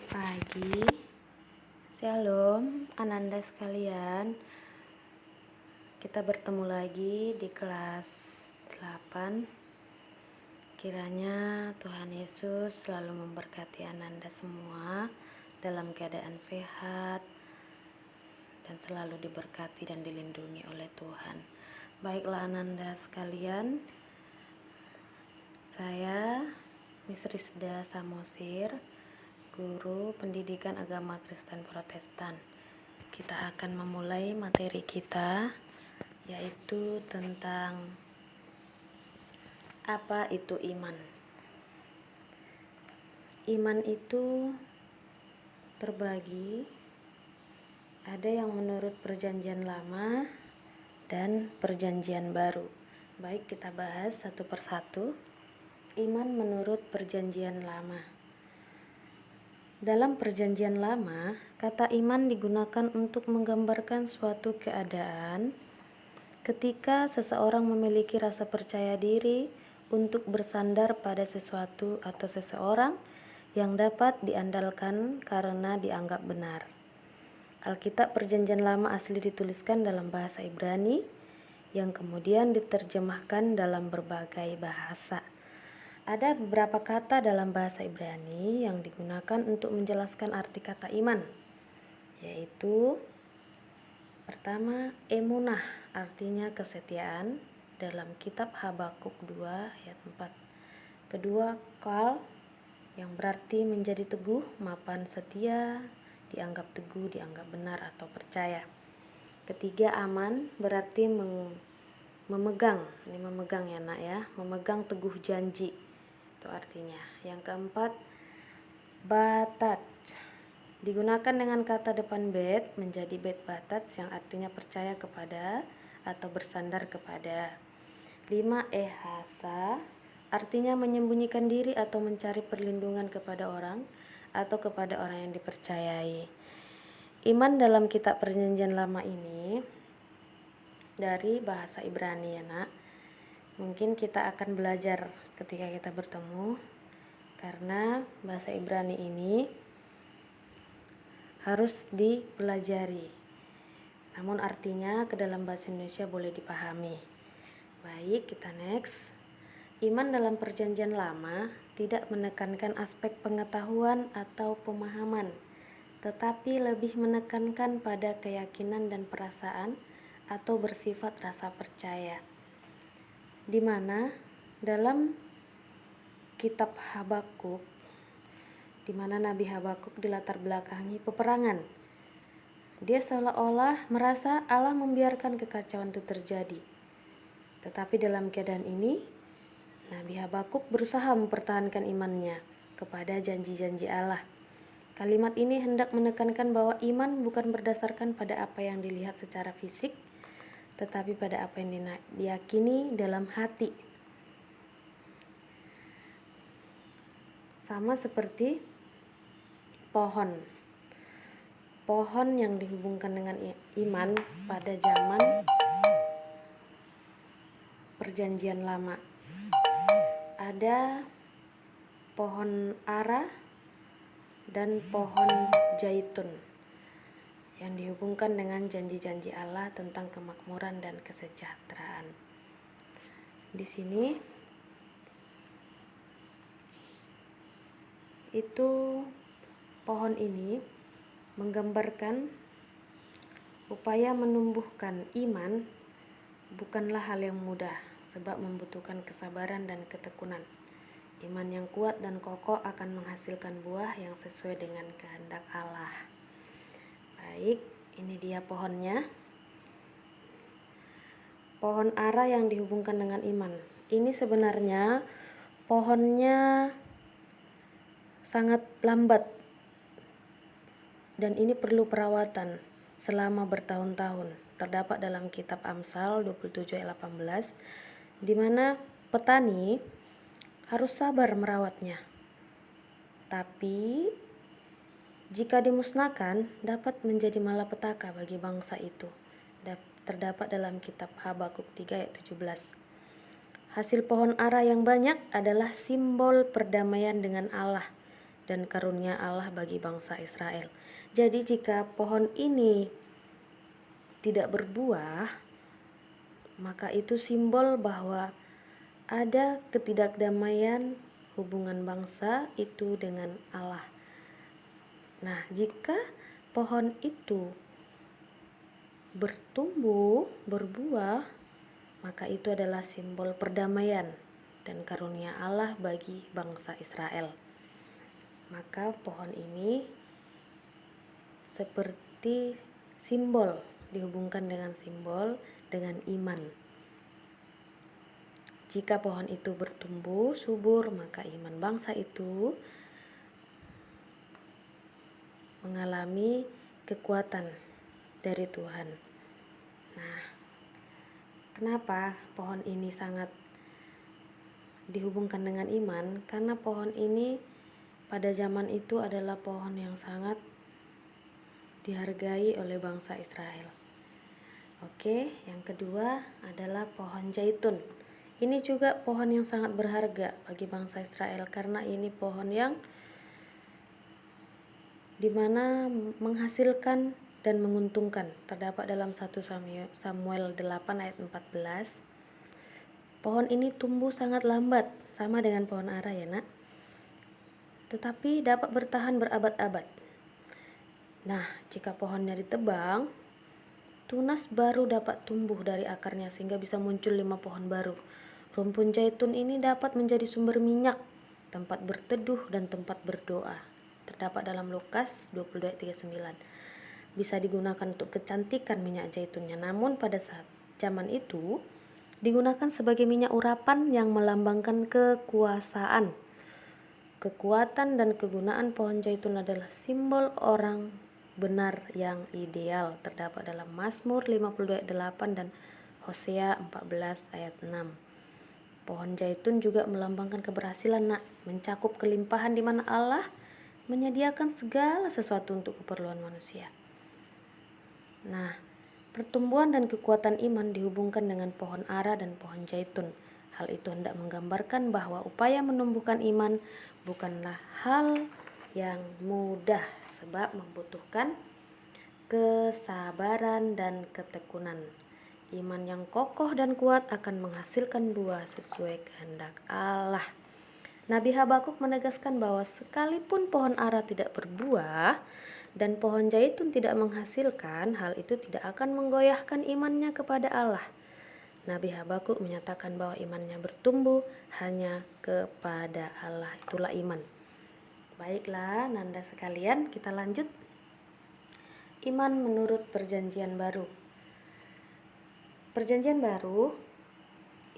Selamat pagi, Shalom Ananda sekalian. Kita bertemu lagi di kelas 8. Kiranya Tuhan Yesus selalu memberkati Ananda semua dalam keadaan sehat dan selalu diberkati dan dilindungi oleh Tuhan. Baiklah Ananda sekalian, saya Miss Rizda Samosir, Guru Pendidikan Agama Kristen Protestan. Kita akan memulai materi kita, yaitu tentang apa itu iman. Iman itu terbagi, ada yang menurut Perjanjian Lama dan Perjanjian Baru. Baik, kita bahas satu persatu. Iman menurut Perjanjian Lama. Dalam Perjanjian Lama, kata iman digunakan untuk menggambarkan suatu keadaan ketika seseorang memiliki rasa percaya diri untuk bersandar pada sesuatu atau seseorang yang dapat diandalkan karena dianggap benar. Alkitab Perjanjian Lama asli dituliskan dalam bahasa Ibrani yang kemudian diterjemahkan dalam berbagai bahasa. Ada beberapa kata dalam bahasa Ibrani yang digunakan untuk menjelaskan arti kata iman, yaitu pertama, emunah, artinya kesetiaan dalam kitab Habakuk 2 ayat 4. Kedua, kal, yang berarti menjadi teguh, mapan setia, dianggap teguh, dianggap benar atau percaya. Ketiga, aman, berarti memegang, ini memegang ya nak ya, memegang teguh janji, itu artinya. Yang keempat, batat, digunakan dengan kata depan bet menjadi bet batat yang artinya percaya kepada atau bersandar kepada. 5, ehasa, artinya menyembunyikan diri atau mencari perlindungan kepada orang atau kepada orang yang dipercayai. Iman dalam kitab Perjanjian Lama ini dari bahasa Ibrani ya nak. Mungkin kita akan belajar ketika kita bertemu, karena bahasa Ibrani ini harus dipelajari. Namun artinya ke dalam bahasa Indonesia boleh dipahami. Baik, kita next. Iman dalam Perjanjian Lama tidak menekankan aspek pengetahuan atau pemahaman, tetapi lebih menekankan pada keyakinan dan perasaan atau bersifat rasa percaya. Di mana dalam kitab Habakuk, di mana Nabi Habakuk dilatar belakangi peperangan. Dia seolah-olah merasa Allah membiarkan kekacauan itu terjadi. Tetapi dalam keadaan ini, Nabi Habakuk berusaha mempertahankan imannya kepada janji-janji Allah. Kalimat ini hendak menekankan bahwa iman bukan berdasarkan pada apa yang dilihat secara fisik, tetapi pada apa yang diyakini dalam hati. Sama seperti pohon yang dihubungkan dengan iman pada zaman Perjanjian Lama. Ada pohon ara dan pohon zaitun yang dihubungkan dengan janji-janji Allah tentang kemakmuran dan kesejahteraan. Di sini itu pohon ini menggambarkan upaya menumbuhkan iman bukanlah hal yang mudah, sebab membutuhkan kesabaran dan ketekunan. Iman yang kuat dan kokoh akan menghasilkan buah yang sesuai dengan kehendak Allah. Baik, ini dia pohonnya. Pohon ara yang dihubungkan dengan iman. Ini sebenarnya pohonnya sangat lambat dan ini perlu perawatan selama bertahun-tahun. Terdapat dalam kitab Amsal 27 ayat 18, di mana petani harus sabar merawatnya. Tapi jika dimusnahkan, dapat menjadi malapetaka bagi bangsa itu. Terdapat dalam kitab Habakuk 3 ayat 17. Hasil pohon ara yang banyak adalah simbol perdamaian dengan Allah dan karunia Allah bagi bangsa Israel. Jadi jika pohon ini tidak berbuah, maka itu simbol bahwa ada ketidakdamaian hubungan bangsa itu dengan Allah. Nah, jika pohon itu bertumbuh, berbuah, maka itu adalah simbol perdamaian dan karunia Allah bagi bangsa Israel. Maka pohon ini seperti simbol, dihubungkan dengan simbol dengan iman. Jika pohon itu bertumbuh subur, maka iman bangsa itu mengalami kekuatan dari Tuhan. Nah, kenapa pohon ini sangat dihubungkan dengan iman? Karena pohon ini pada zaman itu adalah pohon yang sangat dihargai oleh bangsa Israel. Oke, yang kedua adalah pohon zaitun. Ini juga pohon yang sangat berharga bagi bangsa Israel karena ini pohon yang dimana menghasilkan dan menguntungkan. Terdapat dalam 1 Samuel 8 ayat 14. Pohon ini tumbuh sangat lambat, sama dengan pohon ara ya nak, tetapi dapat bertahan berabad-abad. Nah, jika pohonnya ditebang, tunas baru dapat tumbuh dari akarnya sehingga bisa muncul 5 pohon baru. Rumpun zaitun ini dapat menjadi sumber minyak, tempat berteduh dan tempat berdoa. Terdapat dalam Lukas 22 ayat 39. Bisa digunakan untuk kecantikan minyak zaitunnya, namun pada saat zaman itu digunakan sebagai minyak urapan yang melambangkan kekuasaan. Kekuatan dan kegunaan pohon zaitun adalah simbol orang benar yang ideal. Terdapat dalam Mazmur 52 ayat 8 dan Hosea 14 ayat 6. Pohon zaitun juga melambangkan keberhasilan nak, mencakup kelimpahan di mana Allah menyediakan segala sesuatu untuk keperluan manusia. Nah, pertumbuhan dan kekuatan iman dihubungkan dengan pohon ara dan pohon zaitun. Hal itu hendak menggambarkan bahwa upaya menumbuhkan iman bukanlah hal yang mudah sebab membutuhkan kesabaran dan ketekunan. Iman yang kokoh dan kuat akan menghasilkan buah sesuai kehendak Allah. Nabi Habakuk menegaskan bahwa sekalipun pohon ara tidak berbuah dan pohon zaitun tidak menghasilkan, hal itu tidak akan menggoyahkan imannya kepada Allah. Nabi Habakuk menyatakan bahwa imannya bertumbuh hanya kepada Allah. Itulah iman. Baiklah, Nanda sekalian, kita lanjut. Iman menurut Perjanjian Baru. Perjanjian Baru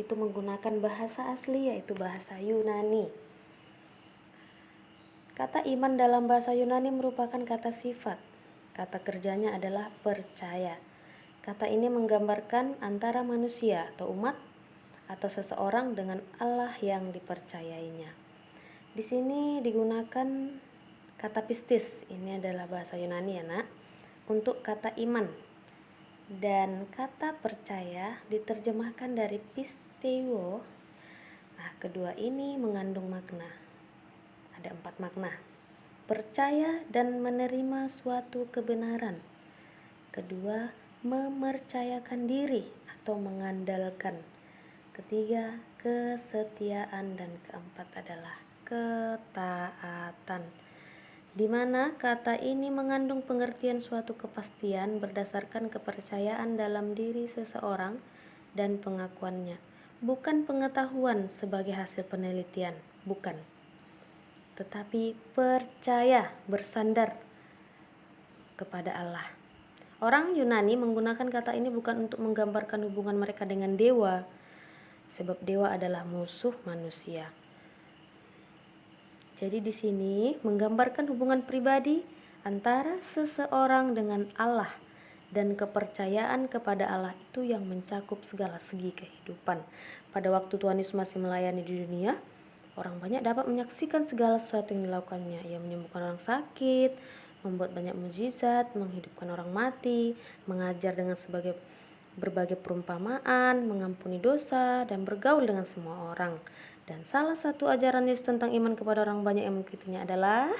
itu menggunakan bahasa asli, yaitu bahasa Yunani. Kata iman dalam bahasa Yunani merupakan kata sifat. Kata kerjanya adalah percaya. Kata ini menggambarkan antara manusia atau umat atau seseorang dengan Allah yang dipercayainya. Di sini digunakan kata pistis, ini adalah bahasa Yunani ya nak, untuk kata iman. Dan kata percaya diterjemahkan dari pisteuo. Nah, kedua ini mengandung makna. Ada 4 makna. Percaya dan menerima suatu kebenaran. Kedua, mempercayakan diri atau mengandalkan. Ketiga, kesetiaan, dan keempat adalah ketaatan. Di mana kata ini mengandung pengertian suatu kepastian berdasarkan kepercayaan dalam diri seseorang dan pengakuannya, bukan pengetahuan sebagai hasil penelitian, bukan, tetapi percaya bersandar kepada Allah. Orang Yunani menggunakan kata ini bukan untuk menggambarkan hubungan mereka dengan dewa, sebab dewa adalah musuh manusia. Jadi di sini menggambarkan hubungan pribadi antara seseorang dengan Allah dan kepercayaan kepada Allah itu yang mencakup segala segi kehidupan. Pada waktu Tuhan Yesus masih melayani di dunia, orang banyak dapat menyaksikan segala sesuatu yang dilakukannya. Ia menyembuhkan orang sakit, membuat banyak mukjizat, menghidupkan orang mati, mengajar dengan berbagai perumpamaan, mengampuni dosa, dan bergaul dengan semua orang. Dan salah satu ajaran Yesus tentang iman kepada orang banyak yang mengikutinya adalah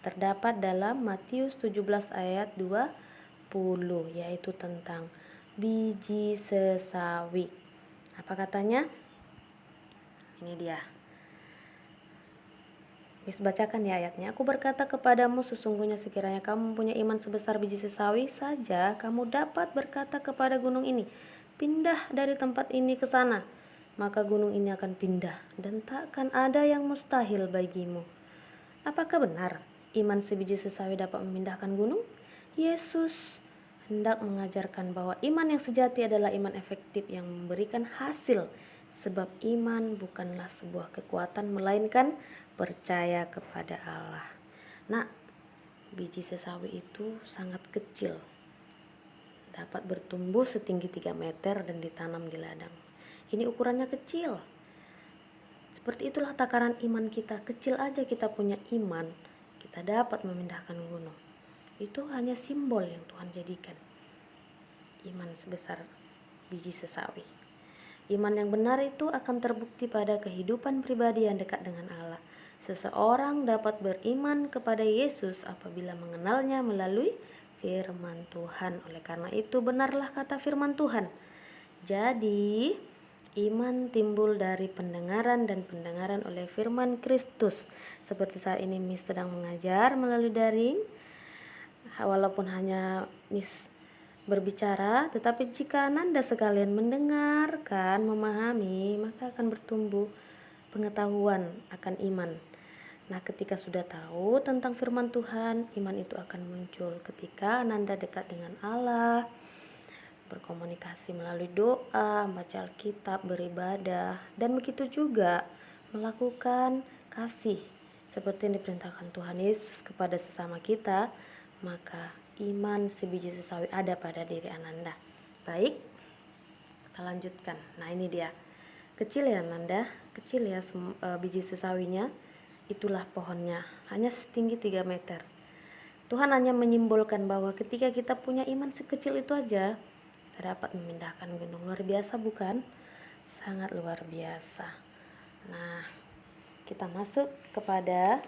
terdapat dalam Matius 17 ayat 20, yaitu tentang biji sesawi. Apa katanya? Ini dia. Miss bacakan ya ayatnya. Aku berkata kepadamu, sesungguhnya sekiranya kamu mempunyai iman sebesar biji sesawi saja, kamu dapat berkata kepada gunung ini, pindah dari tempat ini ke sana. Maka gunung ini akan pindah, dan takkan ada yang mustahil bagimu. Apakah benar iman sebiji sesawi dapat memindahkan gunung? Yesus hendak mengajarkan bahwa iman yang sejati adalah iman efektif yang memberikan hasil, sebab iman bukanlah sebuah kekuatan melainkan percaya kepada Allah. Nah, biji sesawi itu sangat kecil, dapat bertumbuh setinggi 3 meter dan ditanam di ladang. Ini ukurannya kecil. Seperti itulah takaran iman kita. Kecil aja kita punya iman, kita dapat memindahkan gunung. Itu hanya simbol yang Tuhan jadikan. Iman sebesar biji sesawi. Iman yang benar itu akan terbukti pada kehidupan pribadi yang dekat dengan Allah. Seseorang dapat beriman kepada Yesus apabila mengenalnya melalui firman Tuhan. Oleh karena itu benarlah kata firman Tuhan. Jadi, iman timbul dari pendengaran dan pendengaran oleh firman Kristus. Seperti saat ini Miss sedang mengajar melalui daring. Walaupun hanya Miss berbicara, tetapi jika Nanda sekalian mendengarkan, memahami, maka akan bertumbuh pengetahuan akan iman. Nah, ketika sudah tahu tentang firman Tuhan, iman itu akan muncul ketika Nanda dekat dengan Allah, berkomunikasi melalui doa, membaca Alkitab, beribadah, dan begitu juga melakukan kasih seperti yang diperintahkan Tuhan Yesus kepada sesama kita, maka iman sebiji sesawi ada pada diri Ananda. Baik, kita lanjutkan. Nah, ini dia. Kecil ya Ananda, kecil ya biji sesawinya. Itulah pohonnya, hanya setinggi 3 meter. Tuhan hanya menyimbolkan bahwa ketika kita punya iman sekecil itu aja, kita dapat memindahkan gunung. Luar biasa bukan? Sangat luar biasa. Nah, kita masuk kepada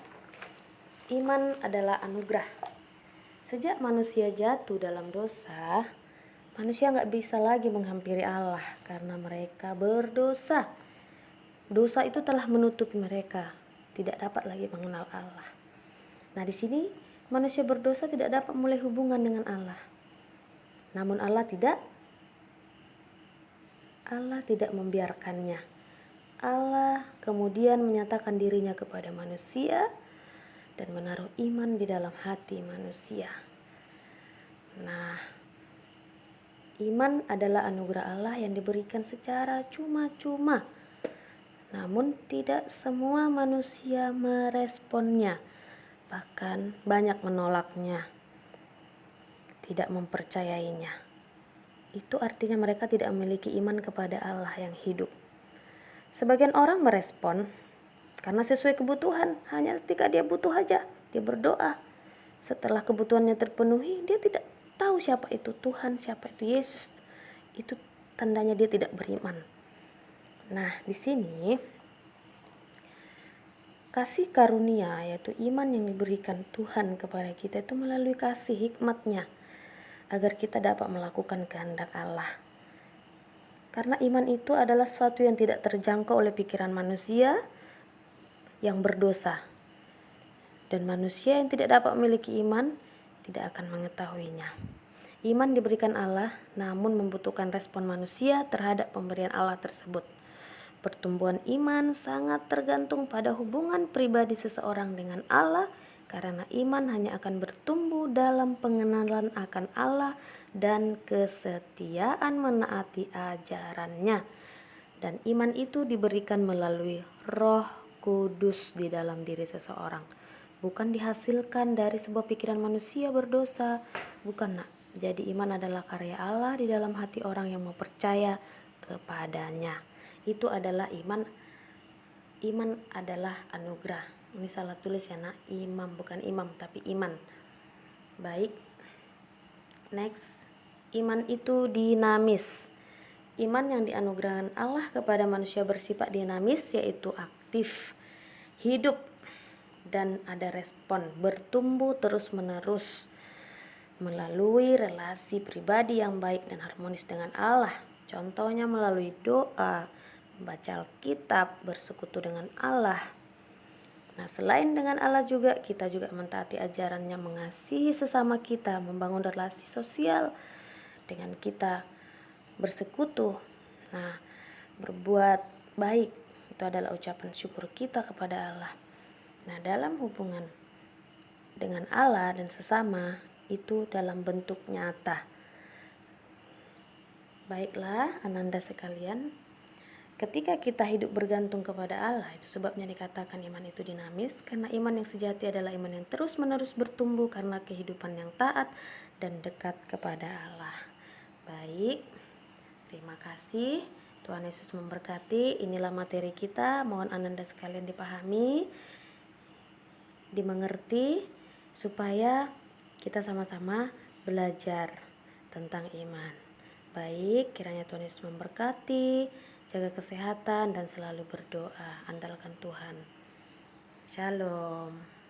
iman adalah anugerah. Sejak manusia jatuh dalam dosa, manusia gak bisa lagi menghampiri Allah karena mereka berdosa. Dosa itu telah menutupi mereka, tidak dapat lagi mengenal Allah. Nah, di sini manusia berdosa tidak dapat mulai hubungan dengan Allah. Namun Allah tidak membiarkannya. Allah kemudian menyatakan dirinya kepada manusia dan menaruh iman di dalam hati manusia. Nah, iman adalah anugerah Allah yang diberikan secara cuma-cuma. Namun tidak semua manusia meresponnya, bahkan banyak menolaknya, tidak mempercayainya. Itu artinya mereka tidak memiliki iman kepada Allah yang hidup. Sebagian orang merespon karena sesuai kebutuhan, hanya ketika dia butuh aja, dia berdoa. Setelah kebutuhannya terpenuhi, dia tidak tahu siapa itu Tuhan, siapa itu Yesus. Itu tandanya dia tidak beriman. Nah, di sini kasih karunia, yaitu iman yang diberikan Tuhan kepada kita itu melalui kasih hikmat-Nya, agar kita dapat melakukan kehendak Allah. Karena iman itu adalah sesuatu yang tidak terjangkau oleh pikiran manusia yang berdosa. Dan manusia yang tidak dapat memiliki iman tidak akan mengetahuinya. Iman diberikan Allah, namun membutuhkan respon manusia terhadap pemberian Allah tersebut. Pertumbuhan iman sangat tergantung pada hubungan pribadi seseorang dengan Allah, karena iman hanya akan bertumbuh dalam pengenalan akan Allah dan kesetiaan menaati ajarannya. Dan iman itu diberikan melalui Roh Kudus di dalam diri seseorang, bukan dihasilkan dari sebuah pikiran manusia berdosa, bukan nak. Jadi iman adalah karya Allah di dalam hati orang yang mau percaya kepadanya. Itu adalah iman. Iman adalah anugerah. Ini salah tulis ya nak, imam bukan imam tapi iman. Baik, next. Iman itu dinamis. Iman yang dianugerahkan Allah kepada manusia bersifat dinamis, yaitu aktif, hidup, dan ada respon, bertumbuh terus-menerus melalui relasi pribadi yang baik dan harmonis dengan Allah. Contohnya melalui doa, membaca Alkitab, bersekutu dengan Allah. Nah, selain dengan Allah juga, kita juga mentaati ajarannya, mengasihi sesama kita, membangun relasi sosial dengan kita, bersekutu. Nah, berbuat baik itu adalah ucapan syukur kita kepada Allah. Nah, dalam hubungan dengan Allah dan sesama itu dalam bentuk nyata. Baiklah, ananda sekalian, ketika kita hidup bergantung kepada Allah, itu sebabnya dikatakan iman itu dinamis, karena iman yang sejati adalah iman yang terus-menerus bertumbuh karena kehidupan yang taat dan dekat kepada Allah. Baik, terima kasih. Tuhan Yesus memberkati. Inilah materi kita. Mohon ananda sekalian dipahami, dimengerti, supaya kita sama-sama belajar tentang iman. Baik, kiranya Tuhan Yesus memberkati, jaga kesehatan dan selalu berdoa. Andalkan Tuhan. Shalom.